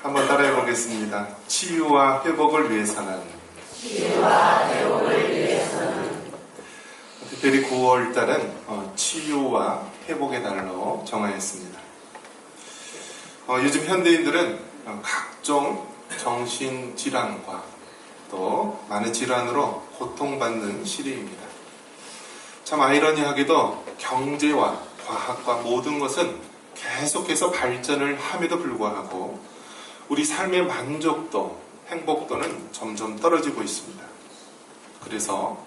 한번 따라해 보겠습니다. 치유와 회복을 위해서는 특별히 9월 달은 치유와 회복의 달로 정하였습니다. 요즘 현대인들은 각종 정신질환과 또 많은 질환으로 고통받는 시대입니다. 참 아이러니하게도 경제와 과학과 모든 것은 계속해서 발전을 함에도 불구하고 우리 삶의 만족도, 행복도는 점점 떨어지고 있습니다. 그래서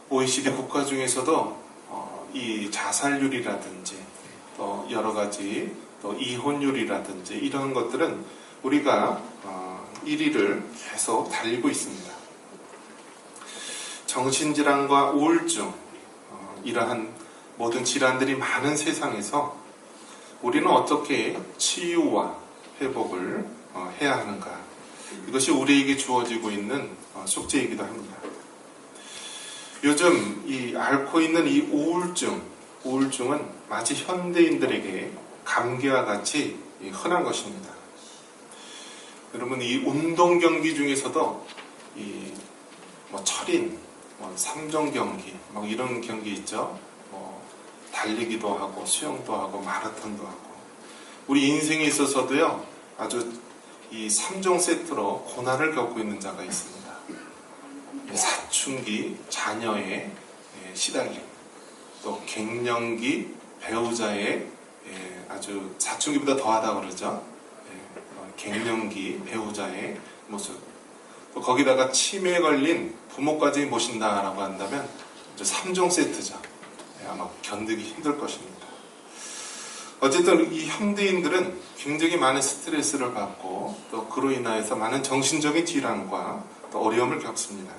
OECD 국가 중에서도 이 자살률이라든지 또 여러 가지 또 이혼율이라든지 이런 것들은 우리가 1위를 계속 달리고 있습니다. 정신질환과 우울증, 이러한 모든 질환들이 많은 세상에서 우리는 어떻게 치유와 회복을 해야 하는가? 이것이 우리에게 주어지고 있는 숙제이기도 합니다. 요즘 앓고 있는 이 우울증은 마치 현대인들에게 감기와 같이 흔한 것입니다. 여러분, 이 운동 경기 중에서도 철인, 3종 경기, 이런 경기 있죠. 달리기도 하고 수영도 하고 마라톤도 하고 우리 인생에 있어서도요 아주 이 3종 세트로 고난을 겪고 있는 자가 있습니다. 사춘기 자녀의 시달림, 또 갱년기 배우자의 아주 사춘기보다 더하다고 그러죠. 갱년기 배우자의 모습, 또 거기다가 치매에 걸린 부모까지 모신다라고 한다면 3종 세트죠. 아마 견디기 힘들 것입니다. 어쨌든 이 현대인들은 굉장히 많은 스트레스를 받고 또 그로 인하여서 많은 정신적인 질환과 또 어려움을 겪습니다.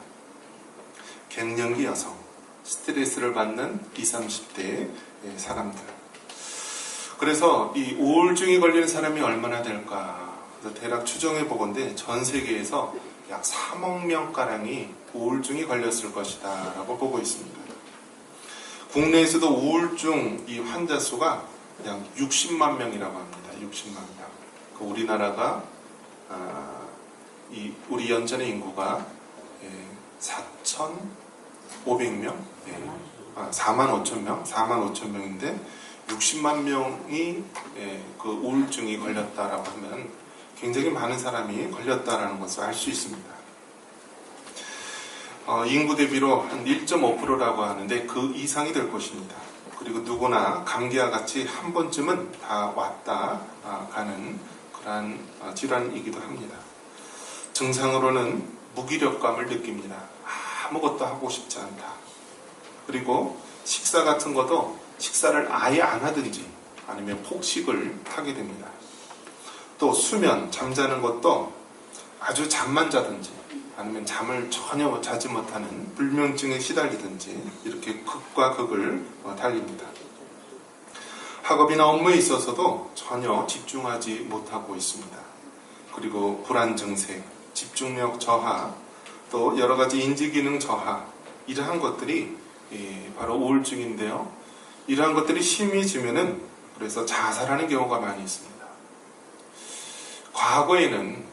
갱년기 여성, 스트레스를 받는 20, 30대 사람들. 그래서 이 우울증에 걸리는 사람이 얼마나 될까? 대략 추정해 보건대 전 세계에서 약 3억 명가량이 우울증이 걸렸을 것이다 라고 보고 있습니다. 국내에서도 우울증 이 환자 수가 약 60만 명이라고 합니다. 60만 명. 우리나라가 우리 연전의 인구가 4,500명, 45,000명인데 60만 명이 그 우울증이 걸렸다라고 하면 굉장히 많은 사람이 걸렸다라는 것을 알 수 있습니다. 인구 대비로 한 1.5%라고 하는데 그 이상이 될 것입니다. 그리고 누구나 감기와 같이 한 번쯤은 다 왔다 가는 그러한 질환이기도 합니다. 증상으로는 무기력감을 느낍니다. 아무것도 하고 싶지 않다. 그리고 식사 같은 것도 식사를 아예 안 하든지 아니면 폭식을 하게 됩니다. 또 수면, 잠자는 것도 아주 잠만 자든지 아니면 잠을 전혀 자지 못하는 불면증에 시달리든지 이렇게 극과 극을 달립니다. 학업이나 업무에 있어서도 전혀 집중하지 못하고 있습니다. 그리고 불안 증세, 집중력 저하, 또 여러 가지 인지기능 저하, 이러한 것들이 바로 우울증인데요. 이러한 것들이 심해지면은 그래서 자살하는 경우가 많이 있습니다. 과거에는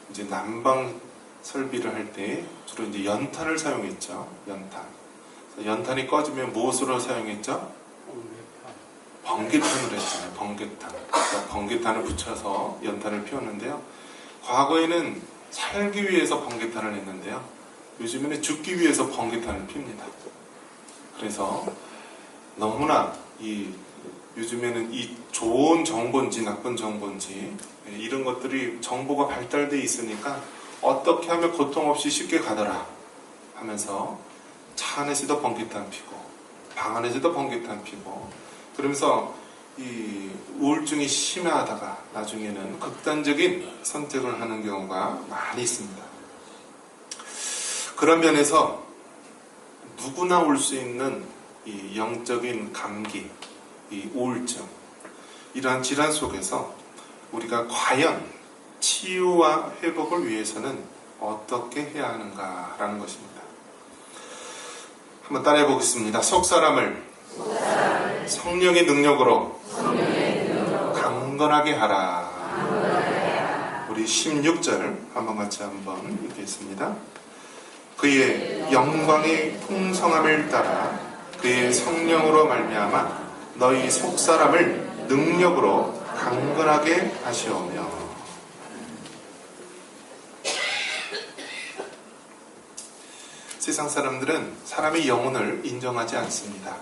이제 난방 설비를 할 때 주로 이제 연탄을 사용했죠. 연탄이 꺼지면 무엇으로 사용했죠? 번개탄을 했잖아요. 번개탄. 그러니까 번개탄을 붙여서 연탄을 피웠는데요. 과거에는 살기 위해서 번개탄을 했는데요. 요즘에는 죽기 위해서 번개탄을 핍니다. 그래서 너무나 요즘에는 이 좋은 정보인지 나쁜 정보인지 이런 것들이 정보가 발달되어 있으니까 어떻게 하면 고통 없이 쉽게 가더라 하면서 차 안에서도 번개탄 피고 방 안에서도 번개탄 피고 그러면서 이 우울증이 심해하다가 나중에는 극단적인 선택을 하는 경우가 많이 있습니다. 그런 면에서 누구나 올 수 있는 이 영적인 감기, 이 우울증, 이러한 질환 속에서 우리가 과연 치유와 회복을 위해서는 어떻게 해야 하는가라는 것입니다. 한번 따라해 보겠습니다. 속 사람을 성령의 능력으로 강건하게 하라. 우리 16절 한번 읽겠습니다. 그의 영광의 풍성함을 따라 그의 성령으로 말미암아 너희 속사람을 능력으로 강건하게 하시오며. 세상 사람들은 사람의 영혼을 인정하지 않습니다.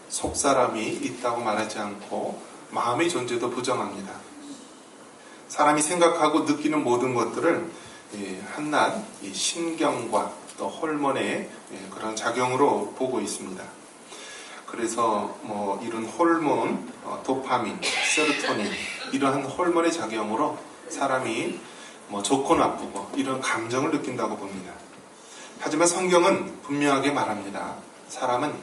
속사람이 있다고 말하지 않고 마음의 존재도 부정합니다. 사람이 생각하고 느끼는 모든 것들을 한낱 신경과 또 호르몬의 그런 작용으로 보고 있습니다. 그래서 이런 호르몬, 도파민, 세로토닌 이러한 호르몬의 작용으로 사람이 좋고 나쁘고 이런 감정을 느낀다고 봅니다. 하지만 성경은 분명하게 말합니다. 사람은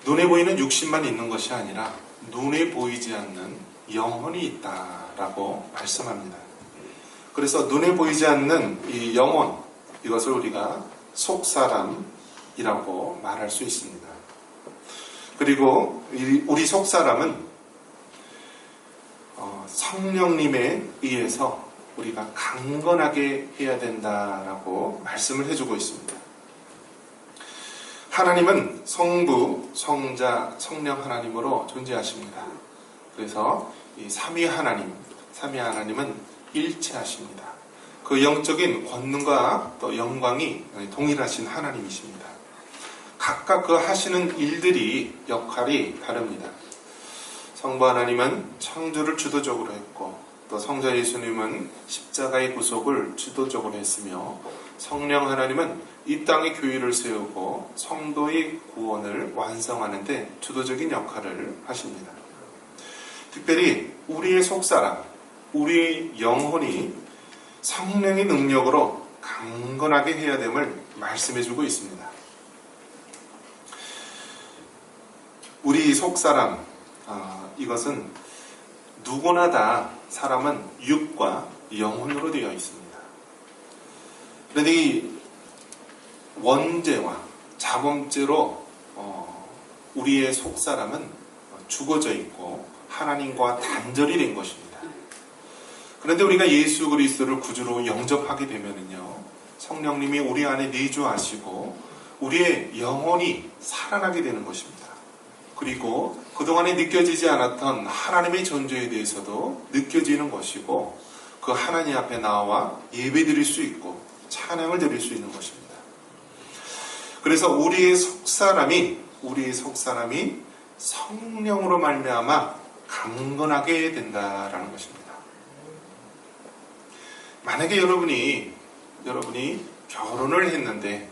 눈에 보이는 육신만 있는 것이 아니라 눈에 보이지 않는 영혼이 있다라고 말씀합니다. 그래서 눈에 보이지 않는 이 영혼, 이것을 우리가 속사람이라고 말할 수 있습니다. 그리고 우리 속사람은 성령님에 의해서 우리가 강건하게 해야 된다라고 말씀을 해주고 있습니다. 하나님은 성부, 성자, 성령 하나님으로 존재하십니다. 그래서 이 삼위 하나님은 일체하십니다. 그 영적인 권능과 또 영광이 동일하신 하나님이십니다. 각각 그 하시는 일들이 역할이 다릅니다. 성부 하나님은 창조를 주도적으로 했고 또 성자 예수님은 십자가의 구속을 주도적으로 했으며 성령 하나님은 이 땅의 교회를 세우고 성도의 구원을 완성하는 데 주도적인 역할을 하십니다. 특별히 우리의 속사람, 우리의 영혼이 성령의 능력으로 강건하게 해야 됨을 말씀해주고 있습니다. 우리 속사람, 이것은 누구나 다 사람은 육과 영혼으로 되어 있습니다. 그런데 이 원죄와 자범죄로 우리의 속사람은 죽어져 있고 하나님과 단절이 된 것입니다. 그런데 우리가 예수 그리스도를 구주로 영접하게 되면은요, 성령님이 우리 안에 내주하시고 우리의 영혼이 살아나게 되는 것입니다. 그리고 그동안에 느껴지지 않았던 하나님의 존재에 대해서도 느껴지는 것이고 그 하나님 앞에 나와 예배드릴 수 있고 찬양을 드릴 수 있는 것입니다. 그래서 우리의 속사람이 성령으로 말미암아 강건하게 된다라는 것입니다. 만약에 여러분이 결혼을 했는데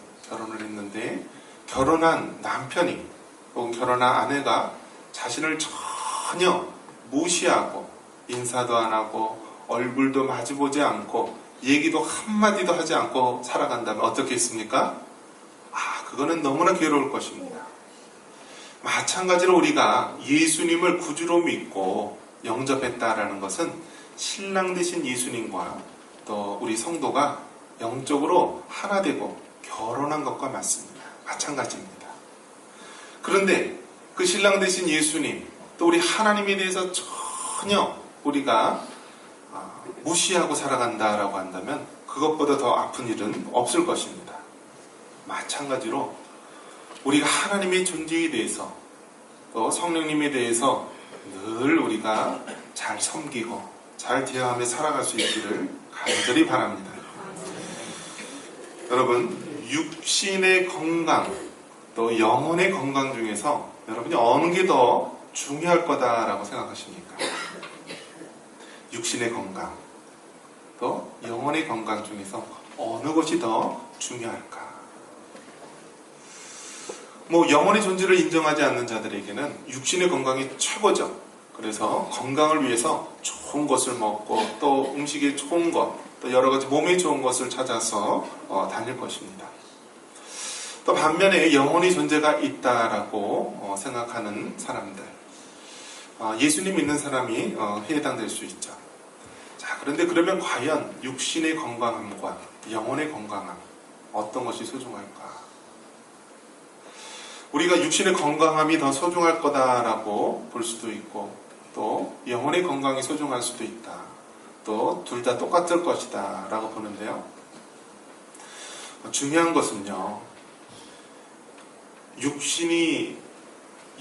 결혼한 남편이 혹은 결혼한 아내가 자신을 전혀 무시하고 인사도 안 하고 얼굴도 마주보지 않고 얘기도 한마디도 하지 않고 살아간다면 어떻겠습니까? 그거는 너무나 괴로울 것입니다. 마찬가지로 우리가 예수님을 구주로 믿고 영접했다라는 것은 신랑 되신 예수님과 또 우리 성도가 영적으로 하나 되고 결혼한 것과 맞습니다. 마찬가지입니다. 그런데 그 신랑 되신 예수님, 또 우리 하나님에 대해서 전혀 우리가 무시하고 살아간다라고 한다면 그것보다 더 아픈 일은 없을 것입니다. 마찬가지로 우리가 하나님의 존재에 대해서 또 성령님에 대해서 늘 우리가 잘 섬기고 잘 대하며 살아갈 수 있기를 간절히 바랍니다. 여러분, 육신의 건강 또 영혼의 건강 중에서 여러분이 어느 게 더 중요할 거다라고 생각하십니까? 육신의 건강 또 영혼의 건강 중에서 어느 것이 더 중요할까? 영혼의 존재를 인정하지 않는 자들에게는 육신의 건강이 최고죠. 그래서 건강을 위해서 좋은 것을 먹고 또 음식에 좋은 것, 또 여러 가지 몸에 좋은 것을 찾아서 다닐 것입니다. 또 반면에 영혼의 존재가 있다라고 생각하는 사람들, 예수님 믿는 사람이 해당될 수 있죠. 자, 그런데 그러면 과연 육신의 건강함과 영혼의 건강함, 어떤 것이 소중할까? 우리가 육신의 건강함이 더 소중할 거다라고 볼 수도 있고 또 영혼의 건강이 소중할 수도 있다. 또 둘 다 똑같을 것이다 라고 보는데요. 중요한 것은요, 육신이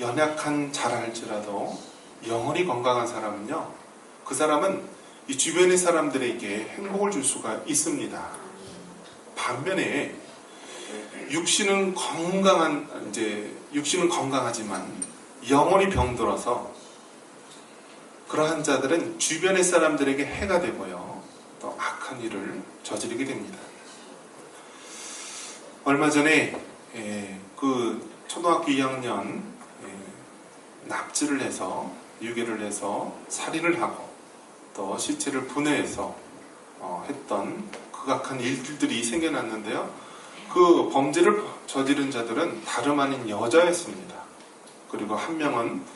연약한 자랄지라도 영혼이 건강한 사람은요, 그 사람은 이 주변의 사람들에게 행복을 줄 수가 있습니다. 반면에 육신은 건강하지만 영혼이 병들어서 그러한 자들은 주변의 사람들에게 해가 되고요, 또 악한 일을 저지르게 됩니다. 얼마 전에 그 초등학교 2학년 납치를 해서 유괴를 해서 살인을 하고 또 시체를 분해해서 했던 극악한 일들이 생겨났는데요. 그 범죄를 저지른 자들은 다름 아닌 여자였습니다. 그리고 한 명은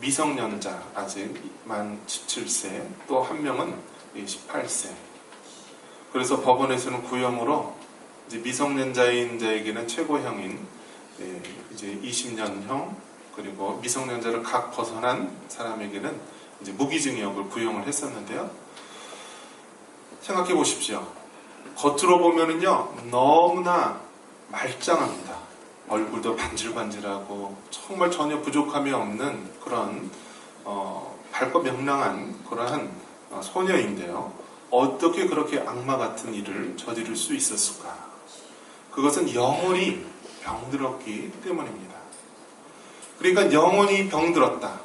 미성년자, 아직 만 17세, 또 한 명은 18세. 그래서 법원에서는 구형으로 이제 미성년자인 자에게는 최고형인 이제 20년형, 그리고 미성년자를 각 벗어난 사람에게는 이제 무기징역을 구형을 했었는데요. 생각해 보십시오. 겉으로 보면은요, 너무나 말짱합니다. 얼굴도 반질반질하고 정말 전혀 부족함이 없는 그런 밝고 명랑한 그러한 소녀인데요. 어떻게 그렇게 악마 같은 일을 저지를 수 있었을까? 그것은 영혼이 병들었기 때문입니다. 그러니까 영혼이 병들었다.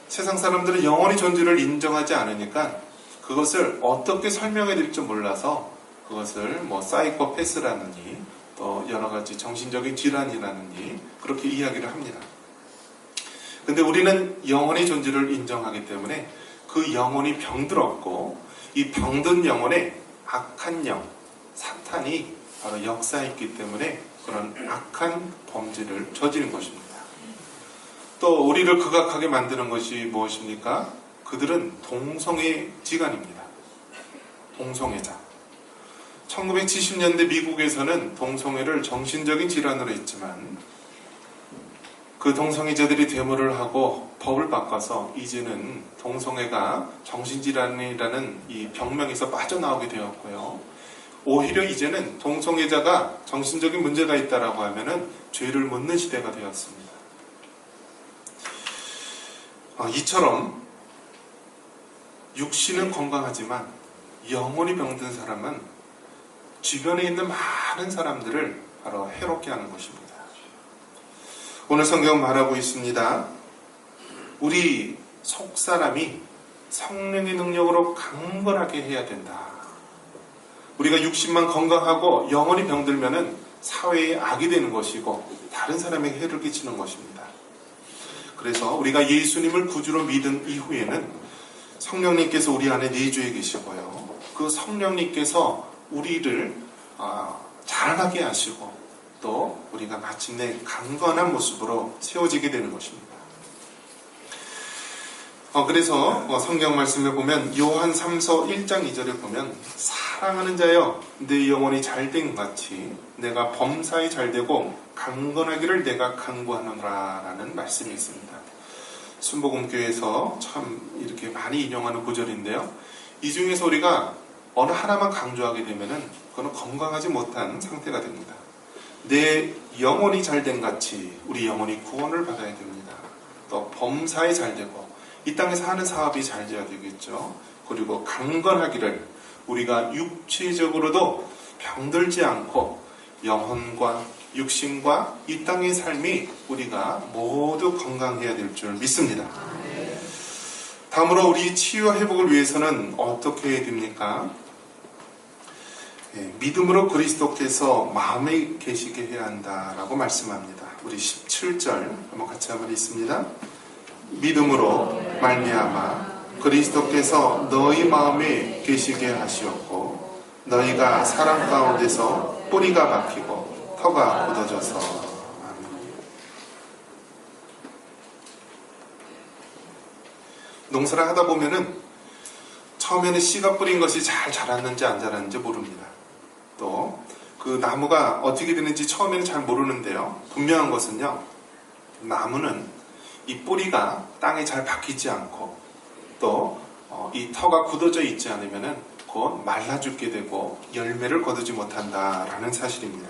세상 사람들은 영혼의 존재를 인정하지 않으니까 그것을 어떻게 설명해야 될지 몰라서 그것을 뭐 사이코패스라느니 또 여러 가지 정신적인 질환이라느니 그렇게 이야기를 합니다. 근데 우리는 영혼의 존재를 인정하기 때문에 그 영혼이 병들었고 이 병든 영혼에 악한 영, 사탄이 바로 역사했기 때문에 그런 악한 범죄를 저지른 것입니다. 또 우리를 극악하게 만드는 것이 무엇입니까? 그들은 동성애지간입니다. 동성애자. 1970년대 미국에서는 동성애를 정신적인 질환으로 했지만 그 동성애자들이 데모를 하고 법을 바꿔서 이제는 동성애가 정신질환이라는 이 병명에서 빠져나오게 되었고요. 오히려 이제는 동성애자가 정신적인 문제가 있다라고 하면은 죄를 묻는 시대가 되었습니다. 이처럼 육신은 건강하지만 영혼이 병든 사람은 주변에 있는 많은 사람들을 바로 해롭게 하는 것입니다. 오늘 성경은 말하고 있습니다. 우리 속사람이 성령의 능력으로 강건하게 해야 된다. 우리가 육신만 건강하고 영혼이 병들면은 사회에 악이 되는 것이고 다른 사람에게 해를 끼치는 것입니다. 그래서 우리가 예수님을 구주로 믿은 이후에는 성령님께서 우리 안에 내주해 계시고요. 그 성령님께서 우리를 자라나게 하시고 또 우리가 마침내 강건한 모습으로 세워지게 되는 것입니다. 그래서 성경 말씀을 보면 요한 3서 1장 2절에 보면 사랑하는 자여 내 영혼이 잘된 같이 내가 범사에 잘되고 강건하기를 내가 간구하노라 라는 말씀이 있습니다. 순복음교회에서 참 이렇게 많이 인용하는 구절인데요. 이 중에서 우리가 어느 하나만 강조하게 되면은 그건 건강하지 못한 상태가 됩니다. 내 영혼이 잘된 같이 우리 영혼이 구원을 받아야 됩니다. 또 범사에 잘되고 이 땅에서 하는 사업이 잘 돼야 되겠죠. 그리고 강건하기를 우리가 육체적으로도 병들지 않고 영혼과 육신과 이 땅의 삶이 우리가 모두 건강해야 될 줄 믿습니다. 다음으로 우리 치유와 회복을 위해서는 어떻게 해야 됩니까? 믿음으로 그리스도께서 마음에 계시게 해야 한다라고 말씀합니다. 우리 17절 한번 같이 한번 읽습니다. 믿음으로 말미암아 그리스도께서 너희 마음에 계시게 하시었고 너희가 사랑 가운데서 뿌리가 박히고 터가 굳어져서. 아멘. 농사를 하다 보면은 처음에는 씨가 뿌린 것이 잘 자랐는지 안 자랐는지 모릅니다. 또 그 나무가 어떻게 되는지 처음에는 잘 모르는데요. 분명한 것은요, 나무는 이 뿌리가 땅에 잘 박히지 않고 또 이 터가 굳어져 있지 않으면은 곧 말라 죽게 되고 열매를 거두지 못한다라는 사실입니다.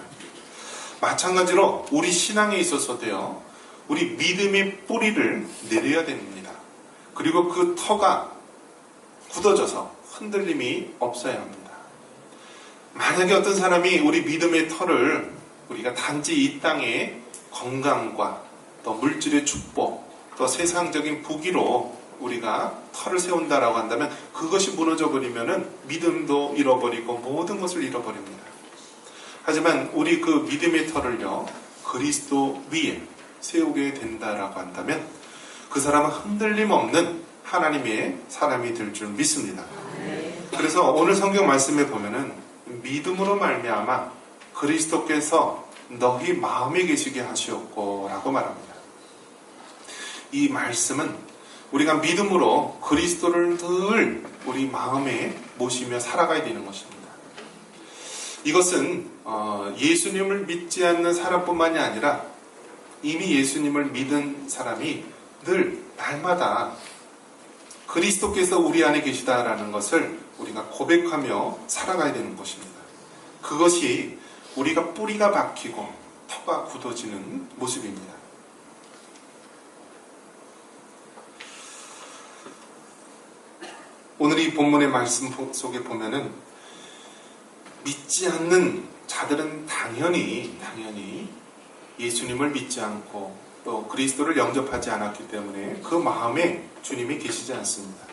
마찬가지로 우리 신앙에 있어서도요, 우리 믿음의 뿌리를 내려야 됩니다. 그리고 그 터가 굳어져서 흔들림이 없어야 합니다. 만약에 어떤 사람이 우리 믿음의 터를 우리가 단지 이 땅의 건강과 또 물질의 축복, 또 세상적인 부귀로 우리가 터를 세운다라고 한다면 그것이 무너져 버리면은 믿음도 잃어버리고 모든 것을 잃어버립니다. 하지만 우리 그 믿음의 터를요, 그리스도 위에 세우게 된다라고 한다면 그 사람은 흔들림 없는 하나님의 사람이 될 줄 믿습니다. 그래서 오늘 성경 말씀에 보면은 믿음으로 말미암아 그리스도께서 너희 마음에 계시게 하시었고 라고 말합니다. 이 말씀은 우리가 믿음으로 그리스도를 늘 우리 마음에 모시며 살아가야 되는 것입니다. 이것은 예수님을 믿지 않는 사람뿐만이 아니라 이미 예수님을 믿은 사람이 늘 날마다 그리스도께서 우리 안에 계시다라는 것을 우리가 고백하며 살아가야 되는 것입니다. 그것이 우리가 뿌리가 박히고 터가 굳어지는 모습입니다. 오늘 이 본문의 말씀 속에 보면은 믿지 않는 자들은 당연히 예수님을 믿지 않고 또 그리스도를 영접하지 않았기 때문에 그 마음에 주님이 계시지 않습니다.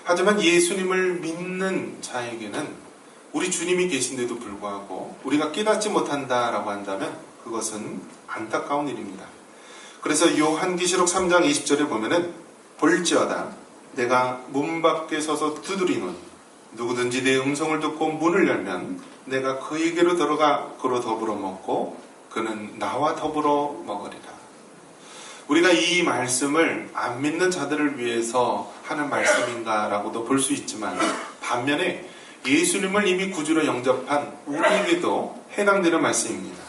하지만 예수님을 믿는 자에게는 우리 주님이 계신데도 불구하고 우리가 깨닫지 못한다라고 한다면 그것은 안타까운 일입니다. 그래서 요한계시록 3장 20절에 보면은 볼지어다 내가 문 밖에 서서 두드리노니 누구든지 내 음성을 듣고 문을 열면 내가 그에게로 들어가 그로 더불어 먹고 그는 나와 더불어 먹으리라. 우리가 이 말씀을 안 믿는 자들을 위해서 하는 말씀인가라고도 볼 수 있지만 반면에 예수님을 이미 구주로 영접한 우리에게도 해당되는 말씀입니다.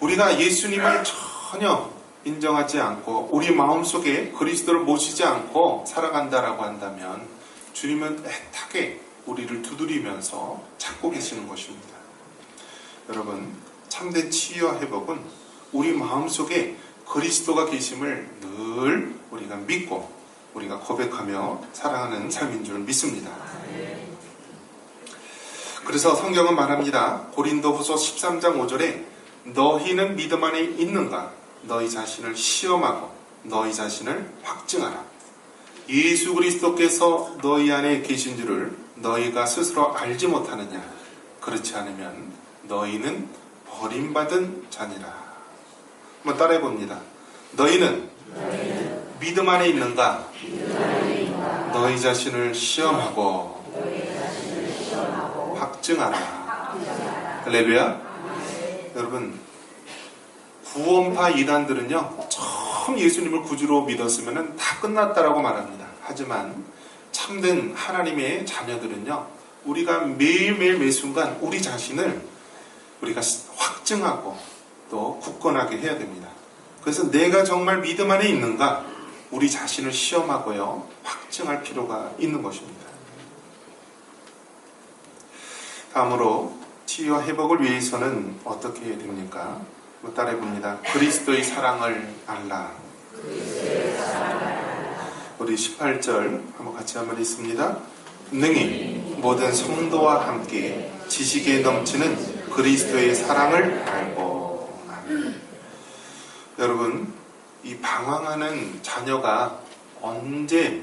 우리가 예수님을 전혀 인정하지 않고 우리 마음속에 그리스도를 모시지 않고 살아간다라고 한다면 주님은 애타게 우리를 두드리면서 찾고 계시는 것입니다. 여러분, 참된 치유와 회복은 우리 마음속에 그리스도가 계심을 늘 우리가 믿고 우리가 고백하며 살아가는 삶인 줄 믿습니다. 그래서 성경은 말합니다. 고린도후서 13장 5절에 너희는 믿음 안에 있는가? 너희 자신을 시험하고 너희 자신을 확증하라. 예수 그리스도께서 너희 안에 계신 줄을 너희가 스스로 알지 못하느냐? 그렇지 않으면 너희는 버림받은 자니라. 한번 따라해 봅니다. 너희는 믿음 안에 있는가? 너희 자신을 시험하고 확증하라. 할렐루야. 여러분, 구원파 이단들은요, 처음 예수님을 구주로 믿었으면 다 끝났다라고 말합니다. 하지만 참된 하나님의 자녀들은요, 우리가 매일매일 매순간 우리 자신을 우리가 확증하고 또 굳건하게 해야 됩니다. 그래서 내가 정말 믿음 안에 있는가? 우리 자신을 시험하고요, 확증할 필요가 있는 것입니다. 다음으로 치유와 회복을 위해서는 어떻게 해야 됩니까? 따라해 봅니다. 그리스도의 사랑을 알라. 우리 18절 한번 같이 한번 읽습니다. 능히 모든 성도와 함께 지식에 넘치는 그리스도의 사랑을 알고. 여러분, 이 방황하는 자녀가 언제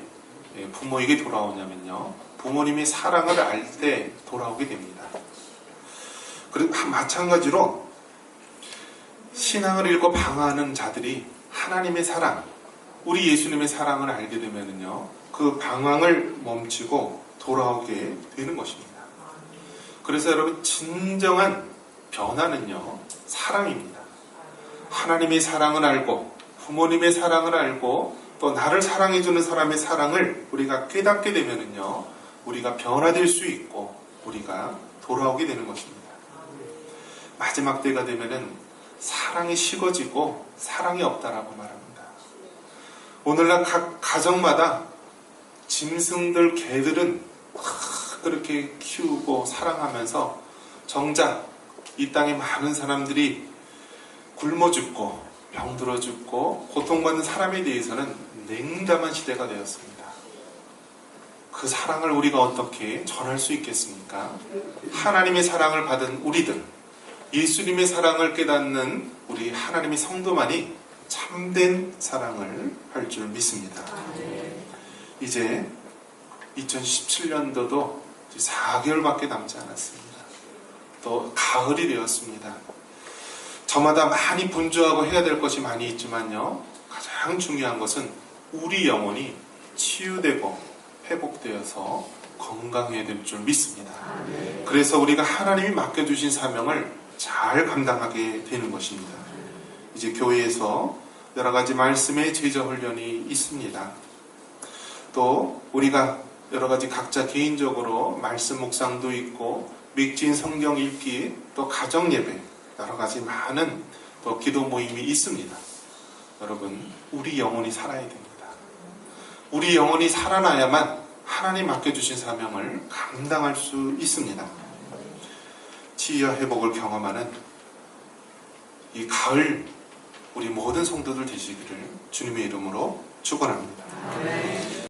부모에게 돌아오냐면요, 부모님의 사랑을 알 때 돌아오게 됩니다. 그리고 마찬가지로 신앙을 잃고 방황하는 자들이 하나님의 사랑, 우리 예수님의 사랑을 알게 되면요, 그 방황을 멈추고 돌아오게 되는 것입니다. 그래서 여러분, 진정한 변화는요, 사랑입니다. 하나님의 사랑을 알고 부모님의 사랑을 알고 또 나를 사랑해주는 사람의 사랑을 우리가 깨닫게 되면요, 우리가 변화될 수 있고 우리가 돌아오게 되는 것입니다. 마지막 때가 되면은 사랑이 식어지고 사랑이 없다라고 말합니다. 오늘날 각 가정마다 짐승들, 개들은 그렇게 키우고 사랑하면서 정작 이 땅에 많은 사람들이 굶어 죽고 병들어 죽고 고통받는 사람에 대해서는 냉담한 시대가 되었습니다. 그 사랑을 우리가 어떻게 전할 수 있겠습니까? 하나님의 사랑을 받은 우리들, 예수님의 사랑을 깨닫는 우리 하나님의 성도만이 참된 사랑을 할 줄 믿습니다. 이제 2017년도도 4개월밖에 남지 않았습니다. 또 가을이 되었습니다. 저마다 많이 분주하고 해야 될 것이 많이 있지만요, 가장 중요한 것은 우리 영혼이 치유되고 회복되어서 건강해야 될 줄 믿습니다. 그래서 우리가 하나님이 맡겨주신 사명을 잘 감당하게 되는 것입니다. 이제 교회에서 여러 가지 말씀의 제자 훈련이 있습니다. 또 우리가 여러 가지 각자 개인적으로 말씀 묵상도 있고 믿진 성경 읽기, 또 가정 예배, 여러 가지 많은 또 기도 모임이 있습니다. 여러분, 우리 영혼이 살아야 됩니다. 우리 영혼이 살아나야만 하나님 맡겨주신 사명을 감당할 수 있습니다. 치유와 회복을 경험하는 이 가을, 우리 모든 성도들 되시기를 주님의 이름으로 축원합니다.